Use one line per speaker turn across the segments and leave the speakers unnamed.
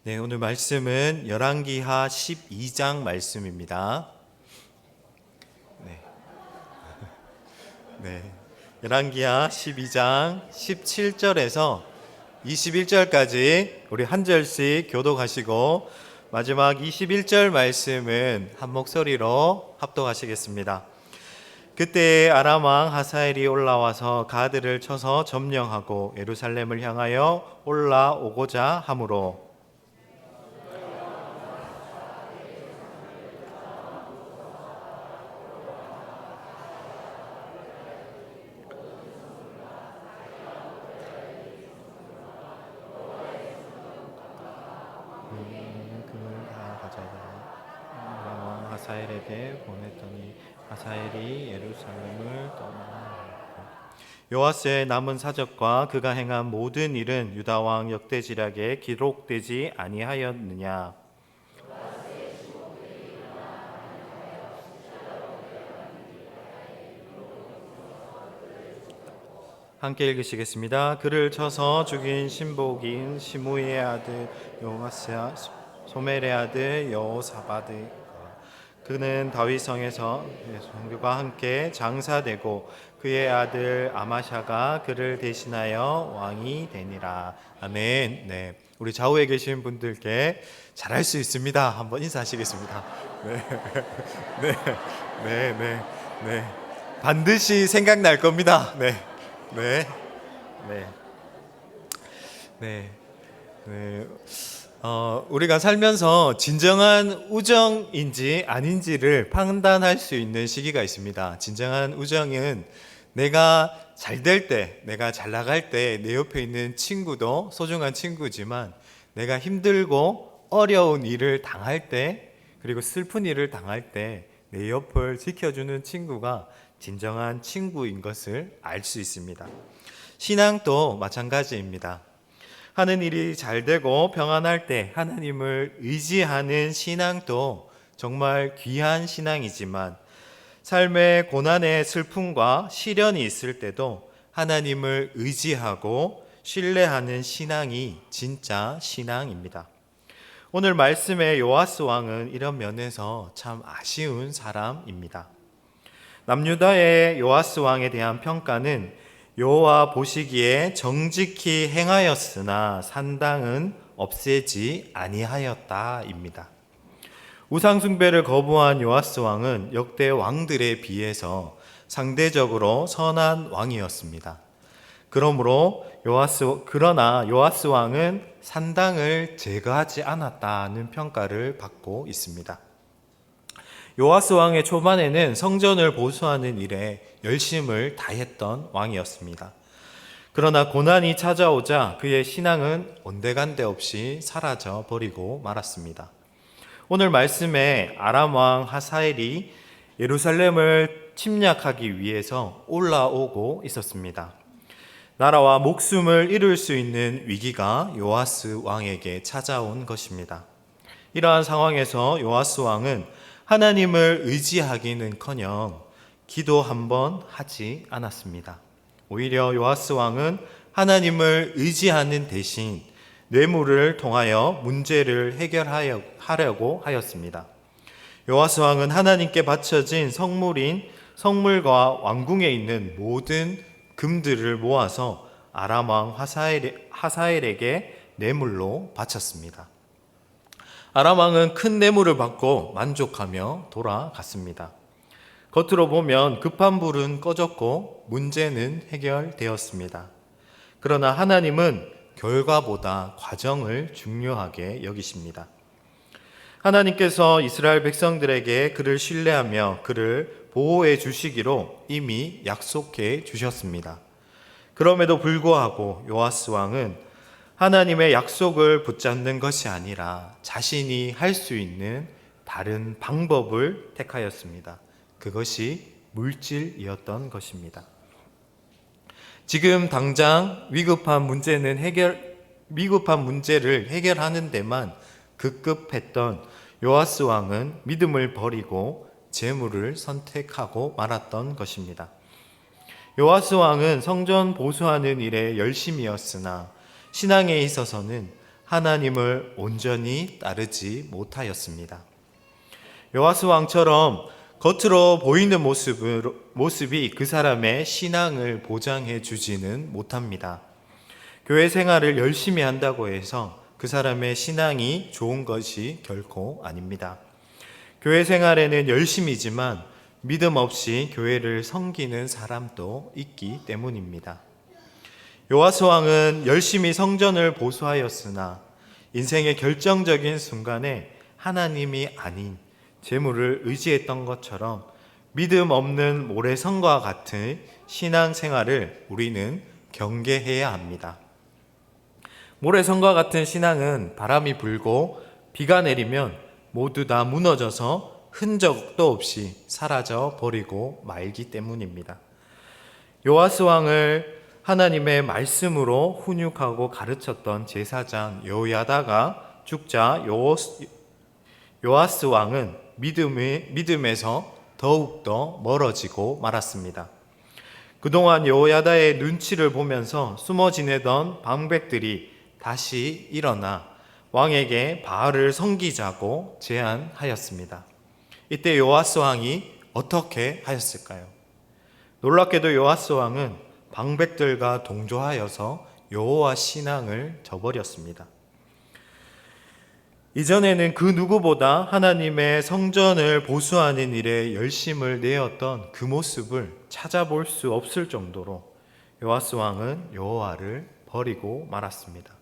네, 오늘 말씀은 열왕기하 12장 말씀입니다. 네, 열왕기하 12장 17절에서 21절까지 우리 한 절씩 교독하시고 마지막 21절 말씀은 한 목소리로 합독하시겠습니다. 그때 아람 왕 하사엘이 올라와서 가드를 쳐서 점령하고 예루살렘을 향하여 올라오고자 하므로 금을 다 가져다 하사엘에게 보냈더니 하사엘이 예루살렘을 떠나. 요아스의 남은 사적과 그가 행한 모든 일은 유다 왕 역대지략에 기록되지 아니하였느냐? 함께 읽으시겠습니다. 그를 쳐서 죽인 신복인 시므이의 아들 요아스야 소멜의 아들 여호사바드, 그는 다윗성에서 성교가 함께 장사되고 그의 아들 아마샤가 그를 대신하여 왕이 되니라. 아멘. 네, 우리 좌우에 계신 분들께 잘할 수 있습니다. 한번 인사하시겠습니다. 네, 네, 네, 네, 네. 반드시 생각날 겁니다. 네. 네, 네, 네, 네. 우리가 살면서 진정한 우정인지 아닌지를 판단할 수 있는 시기가 있습니다. 진정한 우정은 내가 잘 될 때, 내가 잘 나갈 때 내 옆에 있는 친구도 소중한 친구지만 내가 힘들고 어려운 일을 당할 때, 그리고 슬픈 일을 당할 때 내 옆을 지켜주는 친구가 진정한 친구인 것을 알 수 있습니다. 신앙도 마찬가지입니다. 하는 일이 잘 되고 평안할 때 하나님을 의지하는 신앙도 정말 귀한 신앙이지만 삶의 고난의 슬픔과 시련이 있을 때도 하나님을 의지하고 신뢰하는 신앙이 진짜 신앙입니다. 오늘 말씀의 요아스 왕은 이런 면에서 참 아쉬운 사람입니다. 남유다의 요아스 왕에 대한 평가는 여호와 보시기에 정직히 행하였으나 산당은 없애지 아니하였다입니다. 우상 숭배를 거부한 요아스 왕은 역대 왕들에 비해서 상대적으로 선한 왕이었습니다. 그러나 요아스 왕은 산당을 제거하지 않았다는 평가를 받고 있습니다. 요아스 왕의 초반에는 성전을 보수하는 일에 열심을 다했던 왕이었습니다. 그러나 고난이 찾아오자 그의 신앙은 온데간데 없이 사라져 버리고 말았습니다. 오늘 말씀에 아람 왕 하사엘이 예루살렘을 침략하기 위해서 올라오고 있었습니다. 나라와 목숨을 잃을 수 있는 위기가 요아스 왕에게 찾아온 것입니다. 이러한 상황에서 요아스 왕은 하나님을 의지하기는커녕 기도 한 번 하지 않았습니다. 오히려 요아스 왕은 하나님을 의지하는 대신 뇌물을 통하여 문제를 해결하려고 하였습니다. 요아스 왕은 하나님께 바쳐진 성물과 왕궁에 있는 모든 금들을 모아서 아람 왕 하사엘에게 뇌물로 바쳤습니다. 아람 왕은 큰 뇌물을 받고 만족하며 돌아갔습니다. 겉으로 보면 급한 불은 꺼졌고 문제는 해결되었습니다. 그러나 하나님은 결과보다 과정을 중요하게 여기십니다. 하나님께서 이스라엘 백성들에게 그를 신뢰하며 그를 보호해 주시기로 이미 약속해 주셨습니다. 그럼에도 불구하고 요아스 왕은 하나님의 약속을 붙잡는 것이 아니라 자신이 할 수 있는 다른 방법을 택하였습니다. 그것이 물질이었던 것입니다. 지금 당장 위급한 문제를 해결하는 데만 급급했던 요아스 왕은 믿음을 버리고 재물을 선택하고 말았던 것입니다. 요아스 왕은 성전 보수하는 일에 열심이었으나 신앙에 있어서는 하나님을 온전히 따르지 못하였습니다. 요아스 왕처럼 겉으로 보이는 모습이 그 사람의 신앙을 보장해 주지는 못합니다. 교회 생활을 열심히 한다고 해서 그 사람의 신앙이 좋은 것이 결코 아닙니다. 교회 생활에는 열심이지만 믿음 없이 교회를 섬기는 사람도 있기 때문입니다. 요아스 왕은 열심히 성전을 보수하였으나 인생의 결정적인 순간에 하나님이 아닌 재물을 의지했던 것처럼 믿음 없는 모래성과 같은 신앙생활을 우리는 경계해야 합니다. 모래성과 같은 신앙은 바람이 불고 비가 내리면 모두 다 무너져서 흔적도 없이 사라져 버리고 말기 때문입니다. 요아스 왕을 하나님의 말씀으로 훈육하고 가르쳤던 제사장 여호야다가 죽자 요아스 왕은 믿음에서 더욱더 멀어지고 말았습니다. 그동안 여호야다의 눈치를 보면서 숨어 지내던 방백들이 다시 일어나 왕에게 바알을 섬기자고 제안하였습니다. 이때 요아스 왕이 어떻게 하였을까요? 놀랍게도 요아스 왕은 방백들과 동조하여서 여호와 신앙을 저버렸습니다. 이전에는 그 누구보다 하나님의 성전을 보수하는 일에 열심을 내었던 그 모습을 찾아볼 수 없을 정도로 요아스 왕은 여호와를 버리고 말았습니다.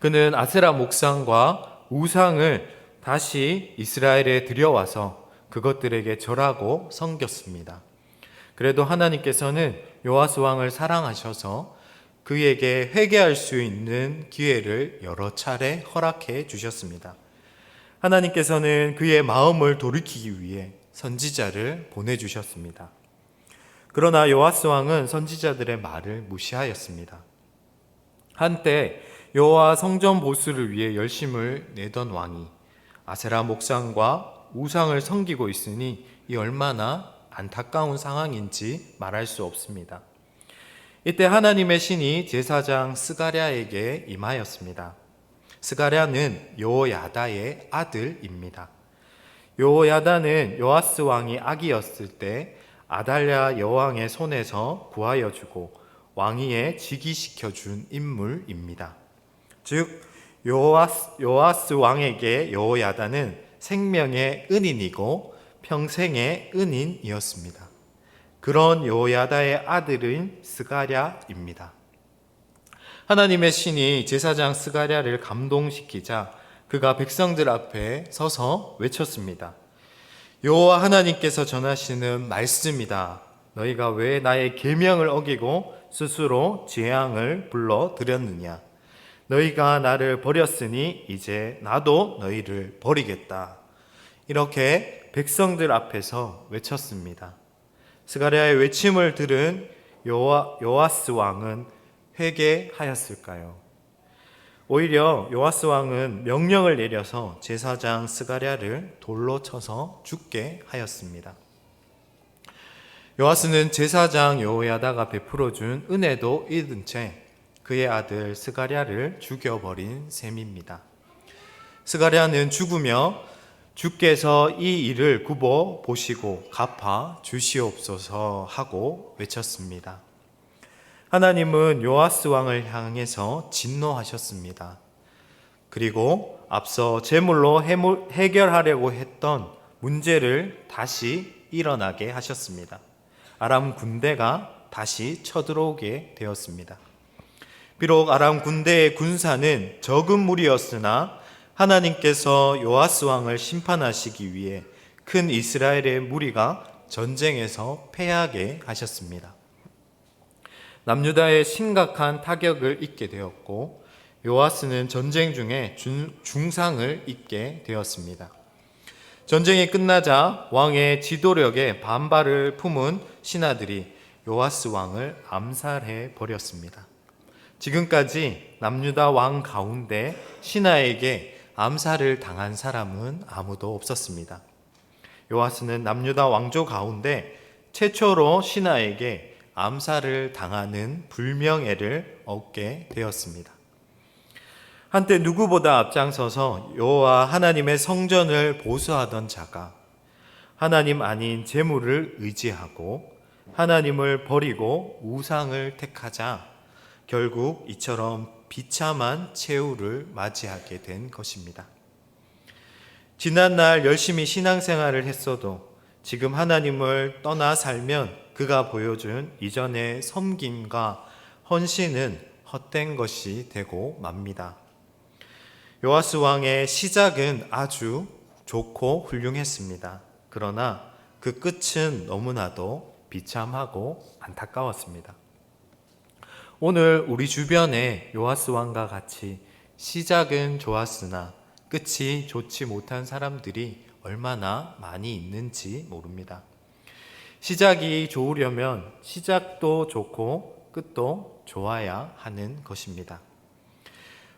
그는 아세라 목상과 우상을 다시 이스라엘에 들여와서 그것들에게 절하고 섬겼습니다. 그래도 하나님께서는 요아스 왕을 사랑하셔서 그에게 회개할 수 있는 기회를 여러 차례 허락해 주셨습니다. 하나님께서는 그의 마음을 돌이키기 위해 선지자를 보내주셨습니다. 그러나 요아스 왕은 선지자들의 말을 무시하였습니다. 한때 여호와 성전 보수를 위해 열심을 내던 왕이 아세라 목상과 우상을 섬기고 있으니 이 얼마나 안타까운 상황인지 말할 수 없습니다. 이때 하나님의 신이 제사장 스가랴에게 임하였습니다. 스가랴는 여호야다의 아들입니다. 여호야다는 요아스 왕이 아기였을 때 아달랴 여왕의 손에서 구하여 주고 왕위에 즉위시켜 준 인물입니다. 즉 요아스 왕에게 여호야다는 생명의 은인이고 평생의 은인이었습니다. 그런 여호야다의 아들인 스가랴입니다. 하나님의 신이 제사장 스가랴를 감동시키자 그가 백성들 앞에 서서 외쳤습니다. 여호와 하나님께서 전하시는 말씀이다. 너희가 왜 나의 계명을 어기고 스스로 재앙을 불러들였느냐. 너희가 나를 버렸으니 이제 나도 너희를 버리겠다. 이렇게 백성들 앞에서 외쳤습니다. 스가랴의 외침을 들은 요아스 왕은 회개하였을까요? 오히려 요아스 왕은 명령을 내려서 제사장 스가랴를 돌로 쳐서 죽게 하였습니다. 요아스는 제사장 여호야다가 베풀어준 은혜도 잃은 채 그의 아들 스가랴를 죽여버린 셈입니다. 스가랴는 죽으며 주께서 이 일을 굽어 보시고 갚아 주시옵소서 하고 외쳤습니다. 하나님은 요아스 왕을 향해서 진노하셨습니다. 그리고 앞서 제물로 해결하려고 했던 문제를 다시 일어나게 하셨습니다. 아람 군대가 다시 쳐들어오게 되었습니다. 비록 아람 군대의 군사는 적은 무리였으나 하나님께서 요아스 왕을 심판하시기 위해 큰 이스라엘의 무리가 전쟁에서 패하게 하셨습니다. 남유다에 심각한 타격을 입게 되었고 요아스는 전쟁 중에 중상을 입게 되었습니다. 전쟁이 끝나자 왕의 지도력에 반발을 품은 신하들이 요아스 왕을 암살해 버렸습니다. 지금까지 남유다 왕 가운데 신하에게 암살을 당한 사람은 아무도 없었습니다. 요아스는 남유다 왕조 가운데 최초로 신하에게 암살을 당하는 불명예를 얻게 되었습니다. 한때 누구보다 앞장서서 여호와 하나님의 성전을 보수하던 자가 하나님 아닌 재물을 의지하고 하나님을 버리고 우상을 택하자 결국 이처럼 비참한 최후를 맞이하게 된 것입니다. 지난날 열심히 신앙생활을 했어도 지금 하나님을 떠나 살면 그가 보여준 이전의 섬김과 헌신은 헛된 것이 되고 맙니다. 요아스 왕의 시작은 아주 좋고 훌륭했습니다. 그러나 그 끝은 너무나도 비참하고 안타까웠습니다. 오늘 우리 주변에 요아스 왕과 같이 시작은 좋았으나 끝이 좋지 못한 사람들이 얼마나 많이 있는지 모릅니다. 시작이 좋으려면 시작도 좋고 끝도 좋아야 하는 것입니다.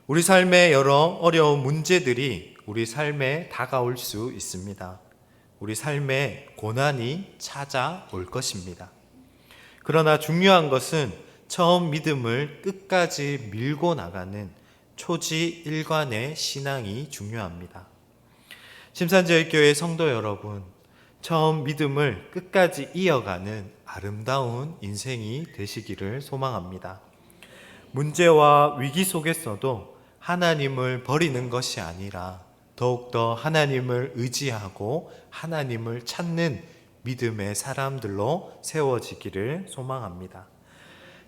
우리 삶의 여러 어려운 문제들이 우리 삶에 다가올 수 있습니다. 우리 삶에 고난이 찾아올 것입니다. 그러나 중요한 것은 처음 믿음을 끝까지 밀고 나가는 초지일관의 신앙이 중요합니다. 심산제일교회 성도 여러분, 처음 믿음을 끝까지 이어가는 아름다운 인생이 되시기를 소망합니다. 문제와 위기 속에서도 하나님을 버리는 것이 아니라 더욱더 하나님을 의지하고 하나님을 찾는 믿음의 사람들로 세워지기를 소망합니다.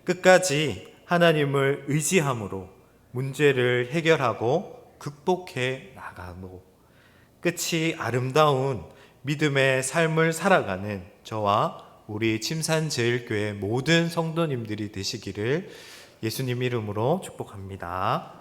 끝까지 하나님을 의지함으로 문제를 해결하고 극복해 나가고 끝이 아름다운 믿음의 삶을 살아가는 저와 우리 침산제일교회 모든 성도님들이 되시기를 예수님 이름으로 축복합니다.